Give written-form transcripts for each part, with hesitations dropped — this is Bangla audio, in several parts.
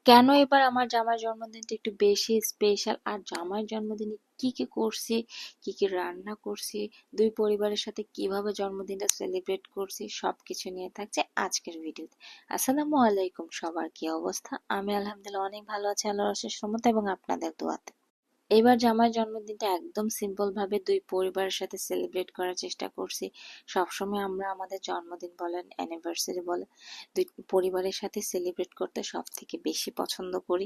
কেন এবার আমার জামাইয়ের জন্মদিনটা একটু বেশি স্পেশাল, আর জামাইয়ের জন্মদিনে কি কি করছি, কি কি রান্না করছি, দুই পরিবারের সাথে কিভাবে জন্মদিনটা সেলিব্রেট করছি, সবকিছু নিয়ে থাকছে আজকের ভিডিওতে। আসসালামু আলাইকুম, সবার কি অবস্থা? আমি আলহামদুলিল্লাহ অনেক ভালো আছি আল্লাহর অশেষ রহমতে এবং আপনাদের দোয়াতে। এবার জামাইয়ের জন্মদিনটা একদম সিম্পল ভাবে দুই পরিবারের সাথে সেলিব্রেট করার চেষ্টা করছি। সবসময় আমরা আমাদের জন্মদিন বলেন, অ্যানিভার্সারি বলেন, দুই পরিবারের সাথে সেলিব্রেট করতে সব থেকে বেশি পছন্দ করি।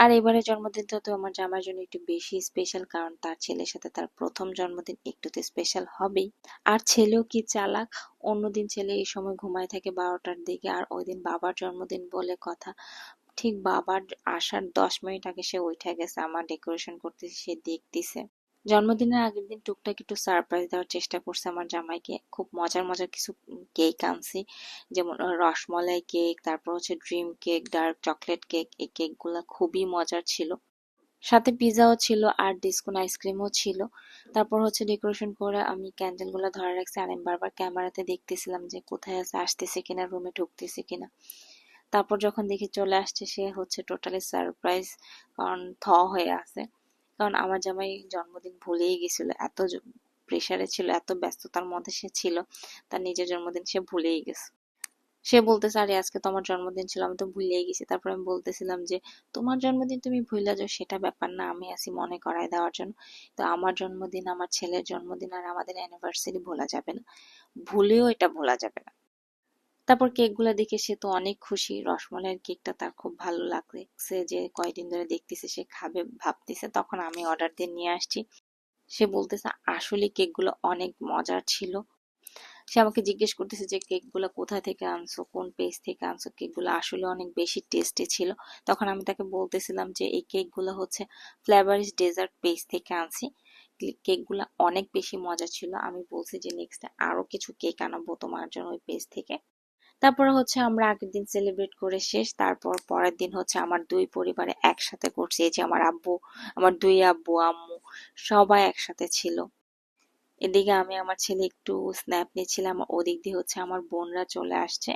আর এবারে জন্মদিনটা তো আমার জামাইয়ের জন্য একটু বেশি স্পেশাল, কারণ তার ছেলের সাথে তার প্রথম জন্মদিন, একটু তো স্পেশাল হবেই। আর ছেলেও কি চালাক, অন্যদিন ছেলে এই সময় ঘুমায় থাকে 12টার দিকে, আর ওই দিন বাবার জন্মদিন বলে কথা, ঠিক বাবার আসার 10 মিনিট আগে সে উঠে গেছে, আমার ডেকোরেশন করতেছি সে দেখতেছে। জন্মদিনের আগের দিন টুকটাক একটু সারপ্রাইজ দেওয়ার চেষ্টা করছে আমার জামাইকে, খুব মজার মজার কিছু কেক আনছি, যেমন রসমলাই কেক, তারপর হচ্ছে dream cake, dark chocolate cake. এই কেকগুলা খুবই মজার ছিল, সাথে পিৎজাও ছিল আর ডিসকোন আইসক্রিমও ছিল। তারপর হচ্ছে ডেকোরেশন করে আমি ক্যান্ডেল গুলা ধরে রাখছি, আর আমি বারবার ক্যামেরাতে দেখতেছিলাম যে কোথায় আছে, আসতেছে কিনা, রুমে ঢুকতেছে কিনা। তারপর যখন দেখি চলে আসছে, সে হচ্ছে টোটালি সারপ্রাইজ, কারণ হয়ে আছে। কারণ আমার জামাই জন্মদিন ভুলেই গেছিল, এত প্রেসারে ছিল, এত ব্যস্ততার মধ্যে সে ছিল, তার নিজের জন্মদিন সে ভুলেই গেছে। সে বলতেছে, আরে আজকে তো আমার জন্মদিন ছিল, আমি তো ভুলেই গেছি। তারপর আমি বলতেছিলাম যে তোমার জন্মদিন তুমি ভুলে যাও সেটা ব্যাপার না, আমি আছি মনে করায় দেওয়ার জন্য। তো আমার জন্মদিন, আমার ছেলের জন্মদিন আর আমাদের অ্যানিভার্সারি ভোলা যাবে না, ভুলেও এটা ভোলা যাবে না। তারপর কেকগুলা দেখে সে তো অনেক খুশি, রসমলাইয়ের কেকটা তার খুব ভালো লাগছে, যে কয়দিন ধরে দেখতেছে সে খাবে ভাবতেছে। তখন আমি অর্ডার দিয়ে নিয়ে আসছি। সে বলতেছে আসলে কেকগুলো অনেক মজার ছিল। সে আমাকে জিজ্ঞেস করতেছে যে কেকগুলো কোথা থেকে আনছো, কোন পেজ থেকে আনছো, কেকগুলো আসলে অনেক বেশি টেস্টি ছিল। তখন আমি তাকে বলতেছিলাম যে এই কেকগুলো হচ্ছে ফ্লেভারিশ ডেজার্ট পেজ থেকে আনছি, কেকগুলো অনেক বেশি মজা ছিল। আমি বলছি যে নেক্সট আরো কিছু কেক আনাবো তোমার জন্য ওই পেজ থেকে। তারপরে হচ্ছে আমরা আগের দিন সেলিব্রেট করে শেষ, তারপর পরের দিন হচ্ছে আমার দুই পরিবারে একসাথে করছি। এই যে আমার আব্বু, আমার দুই আব্বু আম্মু সবাই একসাথে ছিল। এদিকে আমি আমার ছেলে একটু স্ন্যাপ নিচ্ছিলাম, ওদিক দিয়ে হচ্ছে আমার বোনরা চলে আসছে।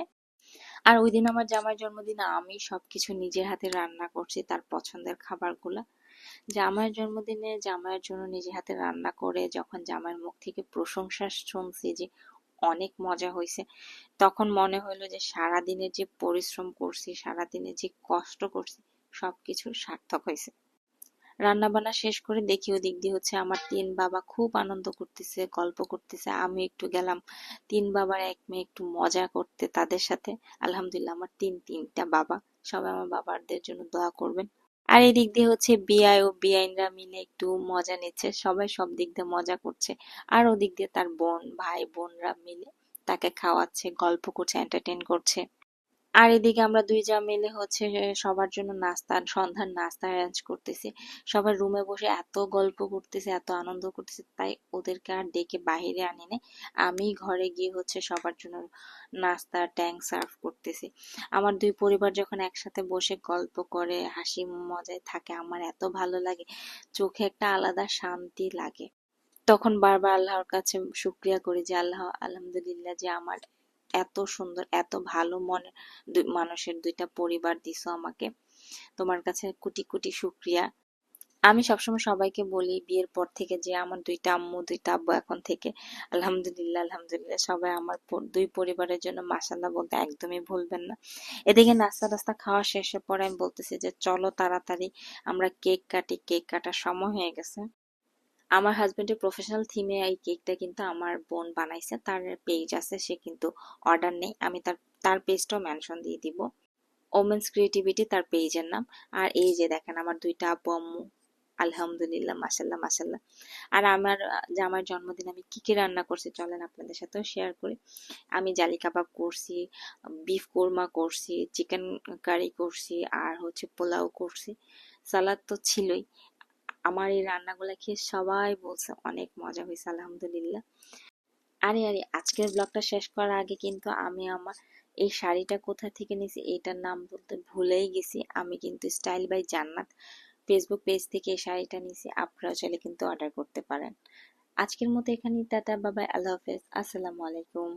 আর ওই দিন আমার জামাইয়ের জন্মদিনে আমি সবকিছু নিজের হাতে রান্না করছি, তার পছন্দের খাবারগুলা। জামাইয়ের জন্মদিনে জামাইয়ের জন্য নিজে হাতে রান্না করে যখন জামাইয়ের মুখ থেকে প্রশংসা শুনছি যে অনেক মজা হয়েছে, তখন মনে হইলো যে সারাদিনের যে পরিশ্রম করছি, সারাদিনের যে কষ্ট করছি, সবকিছু সার্থক হয়েছে। রান্না বান্না শেষ করে দেখি ওদিক দিয়ে হচ্ছে আমার তিন বাবা খুব আনন্দ করতেছে, গল্প করতেছে। আমি একটু গেলাম তিন বাবার এক মেয়ে একটু মজা করতে তাদের সাথে। আলহামদুলিল্লাহ আমার তিনটা বাবা, সবাই আমার বাবাদের জন্য দোয়া করবেন। আর এদিক দিয়ে হচ্ছে বিআই ও বিআইনরা মিলে একটু মজা নিচ্ছে, সবাই সব দিক দিয়ে মজা করছে। আর ওদিক দিয়ে তার বোন ভাই বোনরা মিলে তাকে খাওয়াচ্ছে, গল্প করছে, এন্টারটেইন করছে। আর এদিকে আমরা দুই যা মিলে হচ্ছে সবার জন্য নাস্তা, সন্ধ্যার নাস্তা অ্যারেঞ্জ করতেছি। সবাই রুমে বসে এত গল্প করতেছে, এত আনন্দ করতেছে, তাই ওদেরকে আর ডেকে বাহিরে আনি নাই। আমি ঘরে গিয়ে হচ্ছে সবার জন্য নাস্তা ট্যাঙ্ক সার্ভ করতেছি। আমার দুই পরিবার যখন একসাথে বসে গল্প করে হাসি মজায় থাকে, আমার এত ভালো লাগে, চোখে একটা আলাদা শান্তি লাগে। তখন বারবার আল্লাহর কাছে শুকরিয়া করি যে আল্লাহ, আলহামদুলিল্লাহ যে আমার এত সুন্দর এত ভালো মনের মানুষের দুইটা পরিবার দিছো আমাকে। তোমার কাছে কোটি কোটি শুকরিয়া। আমি সবসময় সবাইকে বলি বিয়ের পর থেকে যে আমার দুইটা আম্মু দুইটা আব্বু এখন থেকে আলহামদুলিল্লাহ আলহামদুলিল্লাহ, সবাই আমার দুই পরিবারের জন্য মাশাআল্লাহ বলতে একদমই ভুলবেন না। এদিকে নাস্তা টাস্তা খাওয়া শেষের পরে আমি বলতেছি যে চলো তাড়াতাড়ি আমরা কেক কাটি, কেক কাটার সময় হয়ে গেছে। আমার হাজবেন্ডের প্রফেশনাল থিমে এই কেকটা কিন্তু আমার বোন বানাইছে, তার পেজ আছে, সে কিন্তু অর্ডার নেই, আমি তার তার পেজটাও মেনশন দিয়ে দিব। ওমেন্স ক্রিয়েটিভিটি তার পেজের নাম। আর এই যে দেখেন আমার দুইটা আব্বু আম্মু, আলহামদুলিল্লাহ মাশাল্লাহ মাশাল্লাহ। আর আমার জামার জন্মদিন আমি কি কি রান্না করছি চলেন আপনাদের সাথেও শেয়ার করি। আমি জালি কাবাব করছি, বিফ কোরমা করছি, চিকেন কারি করছি, আর হচ্ছে পোলাও করছি, সালাদ তো ছিলই। আমার এই রান্নাগুলা খেয়ে সবাই বলছে অনেক মজা হয়েছে আলহামদুলিল্লাহ। আরে আরে আজকের ব্লগটা শেষ করার আগে কিন্তু আমি আমার এই শাড়িটা কোথা থেকে নিয়েছি এটার নাম বলতে ভুলেই গেছি। আমি কিন্তু স্টাইল বাই জান্নাত ফেসবুক পেজ থেকে এই শাড়িটা নিয়েছি, আপনারা চাইলে কিন্তু অর্ডার করতে পারেন। আজকের মতো এখানেই টাটা বাবাই, আল্লাহ হাফেজ, আসসালামু আলাইকুম।